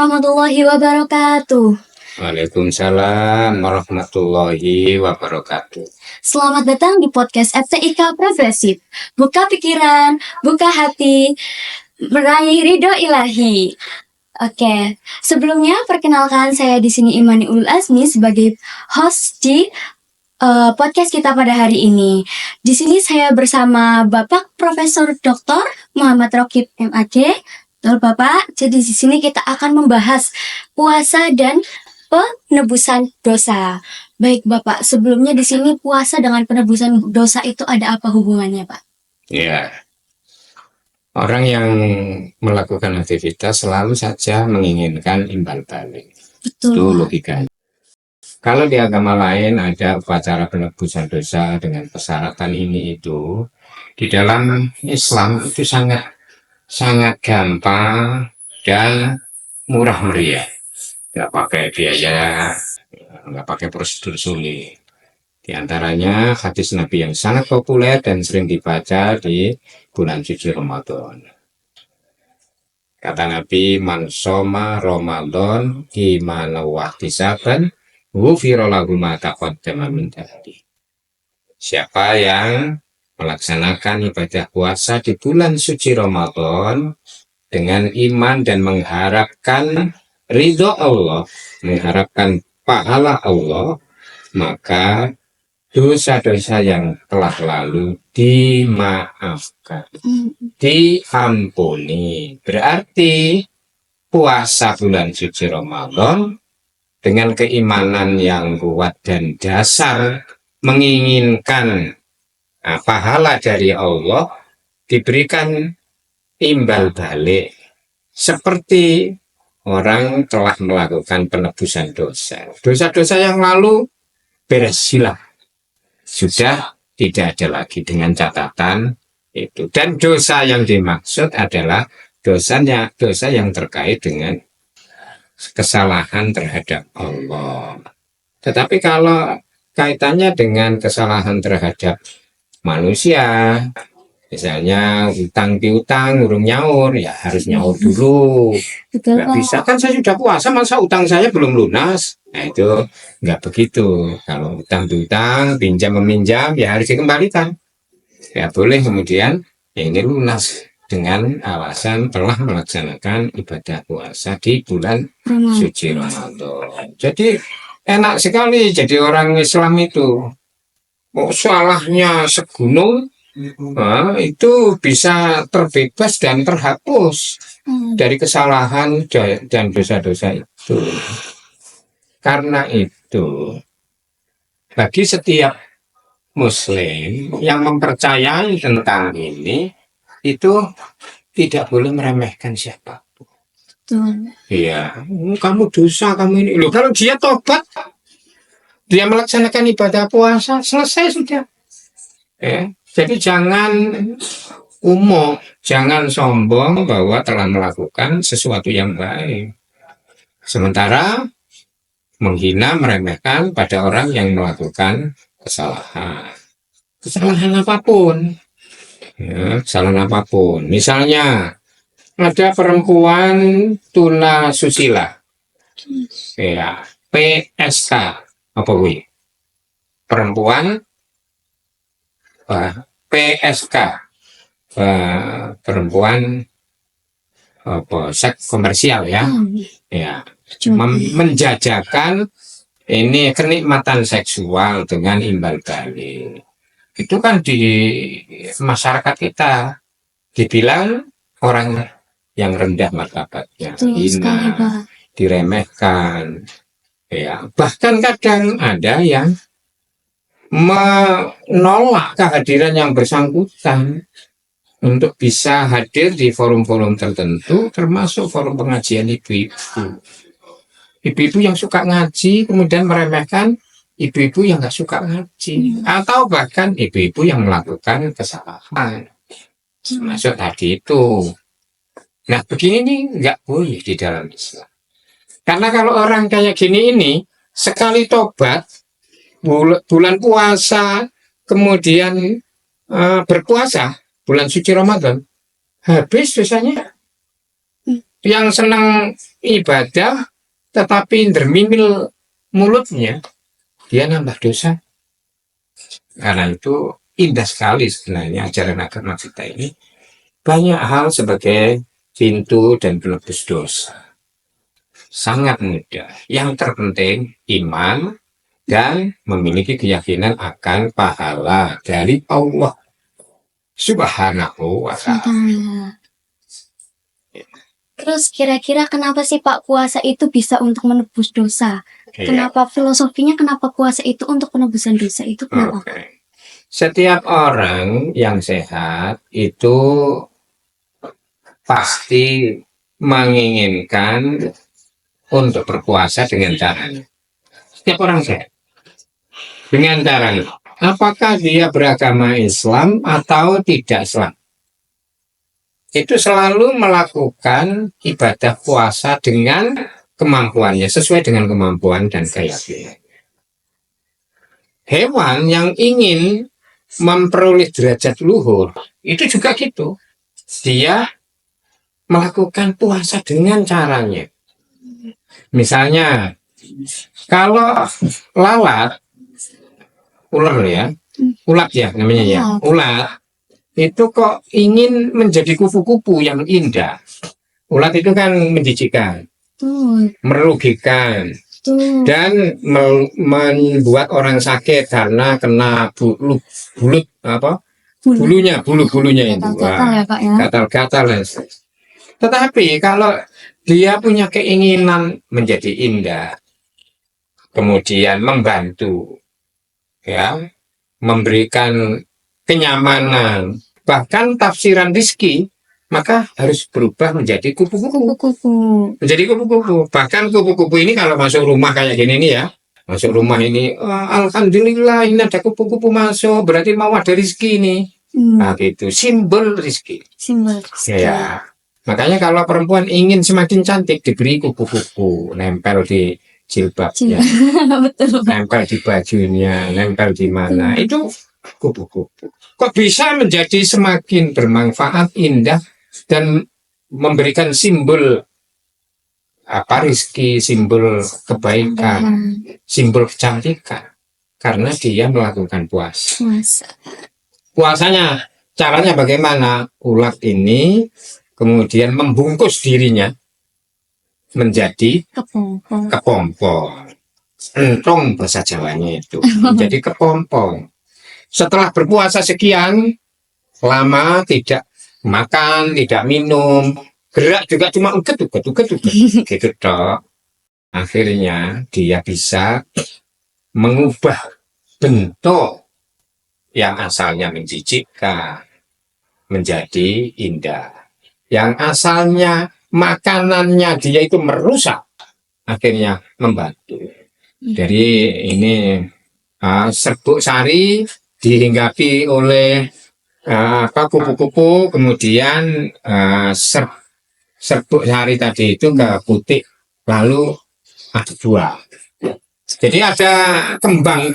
warahmatullahi wabarakatuh. Waalaikumsalam warahmatullahi wabarakatuh. Selamat datang di podcast FTIK Progresif. Buka pikiran, buka hati, meraih ridho ilahi. Oke, sebelumnya perkenalkan saya di sini Imani Ulul Azmi sebagai host di podcast kita pada hari ini. Di sini saya bersama Bapak Profesor Dr. Muhammad Rokib MAG. Betul Bapak. Jadi di sini kita akan membahas puasa dan penebusan dosa. Baik Bapak, sebelumnya di sini puasa dengan penebusan dosa itu ada apa hubungannya Pak? Ya, orang yang melakukan aktivitas selalu saja menginginkan imbal balik. Betul. Itu logikanya. Kalau di agama lain ada upacara penebusan dosa dengan persyaratan ini itu, di dalam Islam itu sangat gampang dan murah meriah. Nggak pakai biaya, nggak pakai prosedur sulit. Di antaranya hadis Nabi yang sangat populer dan sering dibaca di bulan suci Ramadan. Kata Nabi, man soma Ramadan imana wahtisaban ghufira lahu ma taqaddama min dhanbi. Siapa yang melaksanakan ibadah puasa di bulan suci Ramadan dengan iman dan mengharapkan ridho Allah, mengharapkan pahala Allah, maka dosa-dosa yang telah lalu dimaafkan, diampuni. Berarti puasa bulan suci Ramadan dengan keimanan yang kuat dan dasar menginginkan pahala dari Allah, diberikan imbal balik seperti orang telah melakukan penebusan dosa. Dosa-dosa yang lalu beres, hilang, sudah tidak ada lagi dengan catatan itu. Dan dosa yang dimaksud adalah dosa yang terkait dengan kesalahan terhadap Allah. Tetapi kalau kaitannya dengan kesalahan terhadap manusia, misalnya utang piutang, urung nyaur, ya harus nyaur dulu. Nggak bisa, kan saya sudah puasa, masa utang saya belum lunas? Nah itu nggak begitu. Kalau utang piutang, pinjam meminjam, ya harus dikembalikan. Ya boleh kemudian ya ini lunas dengan alasan telah melaksanakan ibadah puasa di bulan suci Ramadan. Jadi enak sekali jadi orang Islam itu. Oh, salahnya segunung, nah, itu bisa terbebas dan terhapus dari kesalahan dan dosa-dosa itu. Karena itu, bagi setiap Muslim yang mempercayai tentang ini, itu tidak boleh meremehkan siapa. Iya, kamu dosa, kamu ini. Loh, kalau dia tobat, dia melaksanakan ibadah puasa, selesai sudah. Jadi jangan jangan sombong bahwa telah melakukan sesuatu yang baik. Sementara menghina, meremehkan pada orang yang melakukan kesalahan apapun. Ya, kesalahan apapun. Misalnya ada perempuan tuna susila, ya, PSK, apa gue? Perempuan PSK, perempuan seks komersial, ya, ya, menjajakan ini kenikmatan seksual dengan imbal balik. Itu kan di masyarakat kita dibilang orang yang rendah martabatnya, hina, diremehkan, ya. Bahkan kadang ada yang menolak kehadiran yang bersangkutan untuk bisa hadir di forum-forum tertentu, termasuk forum pengajian ibu-ibu. Ibu-ibu yang suka ngaji kemudian meremehkan ibu-ibu yang nggak suka ngaji, atau bahkan ibu-ibu yang melakukan kesalahan, termasuk tadi itu. Nah, begini nih nggak boleh di dalam Islam. Karena kalau orang kayak gini ini sekali tobat bulan puasa, kemudian berpuasa bulan suci Ramadan, habis dosanya. Yang senang ibadah tetapi dermimil mulutnya, dia nambah dosa. Karena itu indah sekali sebenarnya ajaran agama kita ini. Banyak hal sebagai pintu dan penebus dosa. Sangat mudah. Yang terpenting iman dan memiliki keyakinan akan pahala dari Allah Subhanahu wa ta'ala. Terus kira-kira kenapa sih Pak puasa itu bisa untuk menebus dosa? Iya. Kenapa filosofinya kenapa puasa itu untuk penebusan dosa itu kenapa? Oke. Setiap orang yang sehat itu pasti menginginkan untuk berpuasa dengan caranya. Setiap orang sehat dengan caranya. Apakah dia beragama Islam atau tidak Islam? Itu selalu melakukan ibadah puasa dengan kemampuannya, sesuai dengan kemampuan dan keyakinan. Hewan yang ingin memperoleh derajat luhur, itu juga gitu. Dia melakukan puasa dengan caranya. Misalnya, kalau lalat, ular ya, ulat ya namanya ya, ulat, itu kok ingin menjadi kupu-kupu yang indah. Ulat itu kan menjijikkan, merugikan, dan membuat orang sakit karena kena bulunya itu, Gatal ya Pak ya. gatal-gatal. Tetapi kalau dia punya keinginan menjadi indah, kemudian membantu, ya, memberikan kenyamanan, bahkan tafsiran rizki, maka harus berubah menjadi kupu-kupu. Menjadi kupu-kupu. Bahkan kupu-kupu ini kalau masuk rumah kayak gini nih ya, masuk rumah ini, alhamdulillah ini ada kupu-kupu masuk, berarti mau ada rizki nih. Nah gitu, simbol rizki. Simbol rizki. Ya. Makanya kalau perempuan ingin semakin cantik, diberi kupu-kupu, nempel di jilbabnya, Betul Pak. nempel di bajunya, nempel di mana, itu kupu-kupu. Kok bisa menjadi semakin bermanfaat, indah, dan memberikan simbol rizki, simbol kebaikan, simbol kecantikan, karena dia melakukan puasa. Puasanya caranya bagaimana? Ulat ini kemudian membungkus dirinya menjadi kepompong. Entong bahasa Jawanya itu menjadi kepompong. Setelah berpuasa sekian lama, tidak makan, tidak minum, gerak juga cuma uget gitu toh. Akhirnya dia bisa mengubah bentuk yang asalnya menjijikkan menjadi indah. Yang asalnya makanannya dia itu merusak, akhirnya membantu. Jadi ini serbuk sari dihinggapi oleh kupu-kupu, kemudian serbuk sari tadi itu ke putik, lalu dua. Jadi ada kembang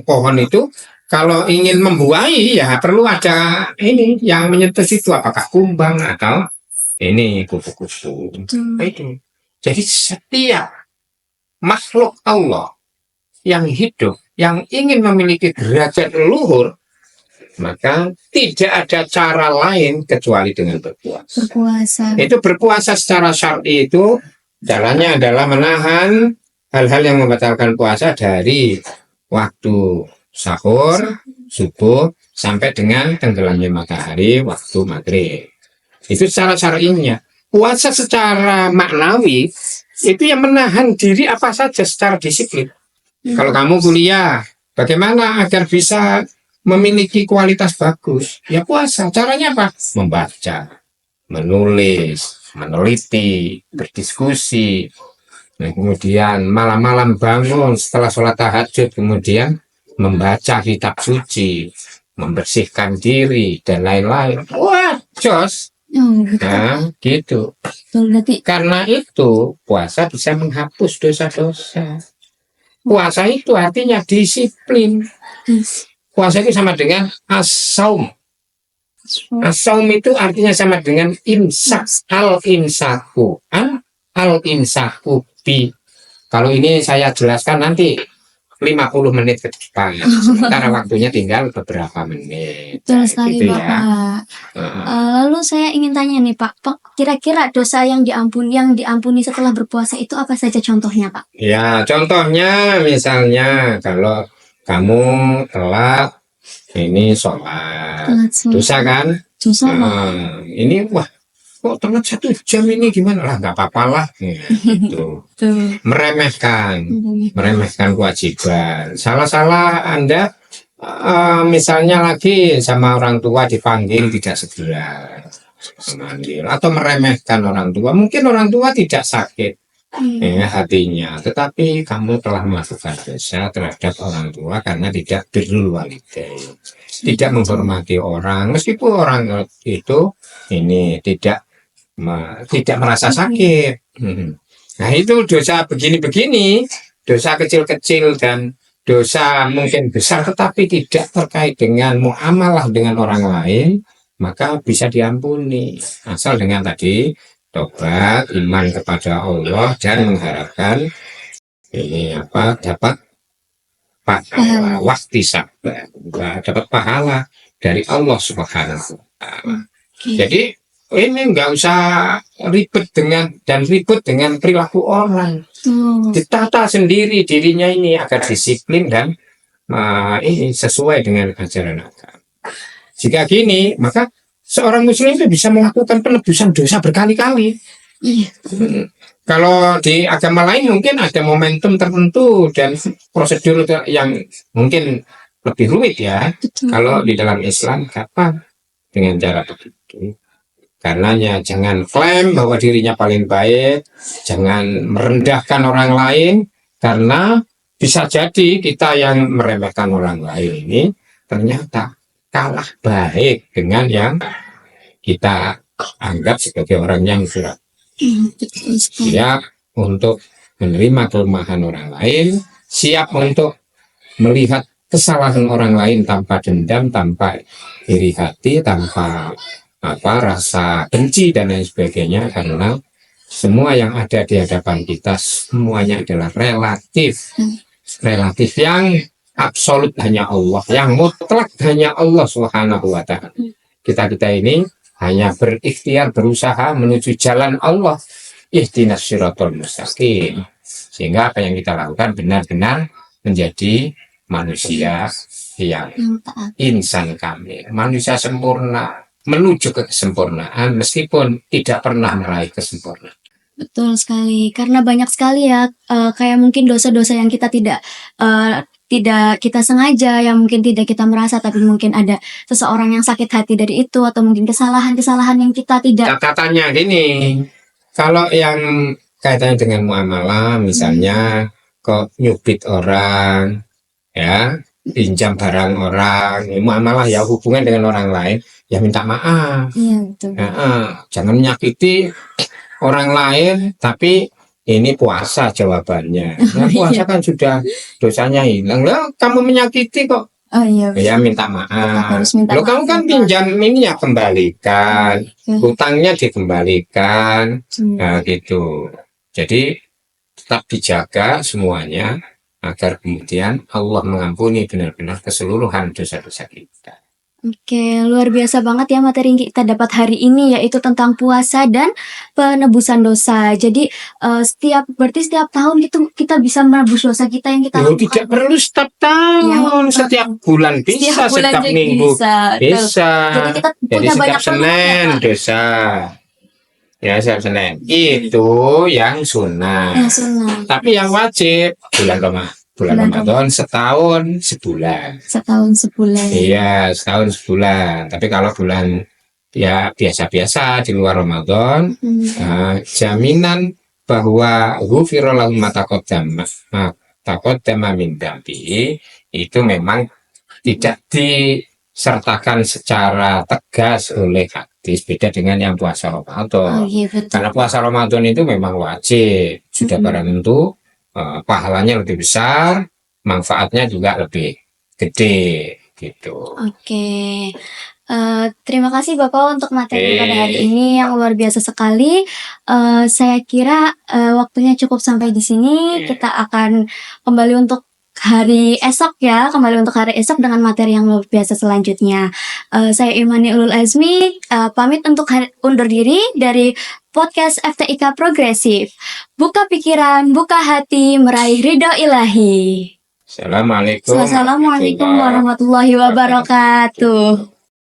pohon itu, kalau ingin membuahi ya perlu ada ini yang menyetes itu, apakah kumbang atau ini kupu-kupu. Itu. Jadi setiap makhluk Allah yang hidup, yang ingin memiliki derajat luhur, maka tidak ada cara lain kecuali dengan berpuasa. Itu berpuasa secara syar'i itu jalannya adalah menahan hal-hal yang membatalkan puasa dari waktu sahur, subuh, sampai dengan tenggelamnya matahari waktu maghrib. Itu secara syar'inya. Puasa secara maknawi itu yang menahan diri apa saja secara disiplin. Kalau kamu kuliah, bagaimana agar bisa memiliki kualitas bagus? Ya puasa. Caranya apa? Membaca, menulis, meneliti, berdiskusi. Nah, kemudian malam-malam bangun setelah sholat tahajud, kemudian membaca kitab suci, membersihkan diri, dan lain-lain. Wah, jos. Nah, gitu. Karena itu puasa bisa menghapus dosa-dosa. Puasa itu artinya disiplin. Puasa itu sama dengan as-saum. As-saum itu artinya sama dengan imsak. Al-imsaku al-insaku bi. Kalau ini saya jelaskan nanti 50 menit ke depan. Sementara waktunya tinggal beberapa menit. Betul sekali gitu ya. Bapak. Heeh. Lalu saya ingin tanya nih Pak, kira-kira dosa yang diampuni setelah berpuasa itu apa saja contohnya Pak? Ya, contohnya misalnya kalau kamu telat ini sholat, Telat sholat. dosa kan? Dosa Pak. Nah, ini wah kok telat 1 jam ini gimana lah, nggak apa-apa lah gitu. Tuh. Meremehkan kewajiban. Salah-salah Anda misalnya lagi sama orang tua dipanggil tidak segera memanggil atau meremehkan orang tua. Mungkin orang tua tidak sakit hatinya, tetapi kamu telah melakukan dosa terhadap orang tua karena tidak birrul walidain, tidak menghormati orang, meskipun orang itu ini tidak merasa sakit. Nah itu dosa begini-begini, dosa kecil-kecil dan dosa mungkin besar tetapi tidak terkait dengan muamalah dengan orang lain, maka bisa diampuni asal dengan tadi tobat, iman kepada Allah dan mengharapkan ini dapat pahala, waktu sabar, dapat pahala dari Allah Subhanahu wa Ta'ala. Jadi ini nggak usah ribet dengan perilaku orang. Ditata sendiri dirinya ini agar disiplin dan ini sesuai dengan ajaran agama. Jika gini, maka seorang muslim itu bisa melakukan penebusan dosa berkali-kali. Kalau di agama lain mungkin ada momentum tertentu dan prosedur yang mungkin lebih rumit ya. Kalau di dalam Islam kapan dengan cara begitu? Karenanya jangan klaim bahwa dirinya paling baik, jangan merendahkan orang lain, karena bisa jadi kita yang meremehkan orang lain ini ternyata kalah baik dengan yang kita anggap sebagai orang yang surat. Siap untuk menerima kelemahan orang lain, siap untuk melihat kesalahan orang lain tanpa dendam, tanpa iri hati, tanpa rasa benci dan lain sebagainya, karena semua yang ada di hadapan kita semuanya adalah relatif yang absolut hanya Allah, yang mutlak hanya Allah Subhanahu wa Ta'ala. Kita ini hanya berikhtiar, berusaha menuju jalan Allah, ihdinas siratal mustaqim, sehingga apa yang kita lakukan benar-benar menjadi manusia yang insan kamil, manusia sempurna, menuju ke kesempurnaan meskipun tidak pernah meraih kesempurnaan. Betul sekali, karena banyak sekali ya kayak mungkin dosa-dosa yang kita tidak kita sengaja, yang mungkin tidak kita merasa, tapi mungkin ada seseorang yang sakit hati dari itu, atau mungkin kesalahan-kesalahan yang kita tidak. Catatannya gini, kalau yang kaitannya dengan muamalah, misalnya kok nyubit orang, ya, pinjam barang orang, muamalah ya, hubungan dengan orang lain, ya minta maaf. Iya, betul. Jangan menyakiti orang lain, tapi ini puasa jawabannya. Nah, puasa kan sudah dosanya hilang. Lah, kamu menyakiti kok. Oh iya. Ya minta maaf. Lo kamu kan ya, pinjam ini ya kembalikan, hutangnya dikembalikan, nah gitu. Jadi tetap dijaga semuanya agar kemudian Allah mengampuni benar-benar keseluruhan dosa-dosa kita. Oke, luar biasa banget ya materi yang kita dapat hari ini, yaitu tentang puasa dan penebusan dosa. Jadi berarti setiap tahun itu kita bisa menebus dosa kita yang kita lakukan. Tidak perlu setiap tahun, setiap bulan bisa, setiap minggu bisa. Jadi kita Jadi setiap Senin dosa. Ya, setiap Senin. Itu yang sunnah. Tapi yang wajib bulan Ramadan setahun sebulan. Iya, setahun sebulan. Tapi kalau bulan ya biasa-biasa di luar Ramadan, jaminan bahwa ghufira lahum ma taqaddama min dzambi itu memang tidak disertakan secara tegas oleh hadis, beda dengan yang puasa Ramadan. Karena puasa Ramadan itu memang wajib, sudah barang tentu pahalanya lebih besar, manfaatnya juga lebih gede gitu. Oke. Terima kasih Bapak untuk materi pada hari Oke. ini yang luar biasa sekali. Saya kira waktunya cukup sampai di sini. Kita akan kembali untuk hari esok ya, kembali untuk hari esok dengan materi yang luar biasa selanjutnya. Saya Imani Ulul Azmi, pamit untuk undur diri dari podcast FTIK Progresif. Buka pikiran, buka hati, meraih ridho ilahi. Assalamualaikum Wassalamualaikum warahmatullahi warahmatullahi wabarakatuh.